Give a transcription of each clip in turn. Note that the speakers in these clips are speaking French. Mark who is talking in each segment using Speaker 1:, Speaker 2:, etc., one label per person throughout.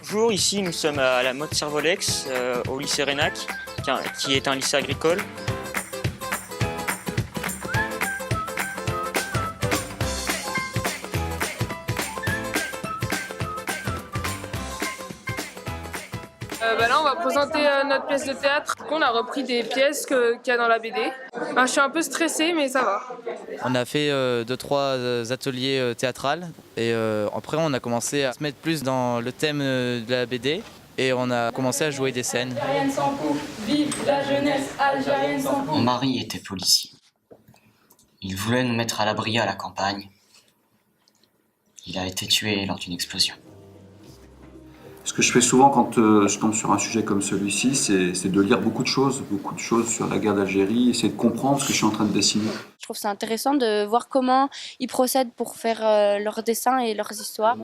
Speaker 1: Bonjour, ici nous sommes à la mode Servolex, au lycée Rénac, qui est un lycée agricole.
Speaker 2: Là, on va présenter notre pièce de théâtre. On a repris des pièces qu'il y a dans la BD. Je suis un peu stressée, mais ça va.
Speaker 3: On a fait 2-3 ateliers théâtrales et après on a commencé à se mettre plus dans le thème de la BD et on a commencé à jouer des scènes.
Speaker 4: Algérienne sans coupe, vive la jeunesse algérienne sans coupe.
Speaker 5: Mon mari était policier. Il voulait nous mettre à l'abri à la campagne. Il a été tué lors d'une explosion.
Speaker 6: Ce que je fais souvent quand je tombe sur un sujet comme celui-ci, c'est de lire beaucoup de choses sur la guerre d'Algérie, essayer de comprendre ce que je suis en train de dessiner.
Speaker 7: Je trouve ça intéressant de voir comment ils procèdent pour faire leurs dessins et leurs histoires.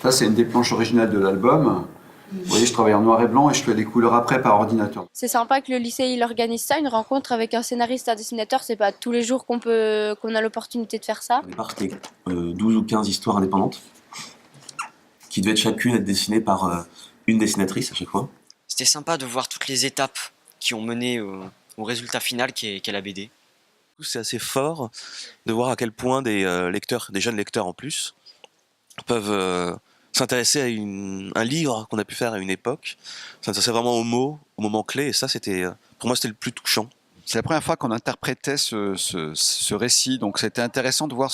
Speaker 6: Ça, c'est une des planches originales de l'album. Vous voyez, je travaille en noir et blanc et je fais des couleurs après par ordinateur.
Speaker 7: C'est sympa que le lycée il organise ça, une rencontre avec un scénariste, un dessinateur. C'est pas tous les jours qu'on a l'opportunité de faire ça.
Speaker 8: Au départ, c'était 12 ou 15 histoires indépendantes qui devaient chacune être dessinées par une dessinatrice à chaque fois.
Speaker 9: C'était sympa de voir toutes les étapes qui ont mené au résultat final qui est la BD.
Speaker 8: C'est assez fort de voir à quel point des lecteurs, des jeunes lecteurs en plus, peuvent s'intéresser à un livre qu'on a pu faire à une époque, s'intéresser vraiment aux mots, aux moments clés, et ça, pour moi, c'était le plus touchant.
Speaker 10: C'est la première fois qu'on interprétait ce récit, donc c'était intéressant de voir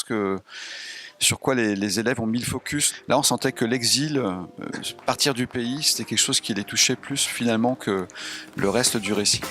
Speaker 10: sur quoi les élèves ont mis le focus. Là, on sentait que l'exil, partir du pays, c'était quelque chose qui les touchait plus finalement que le reste du récit.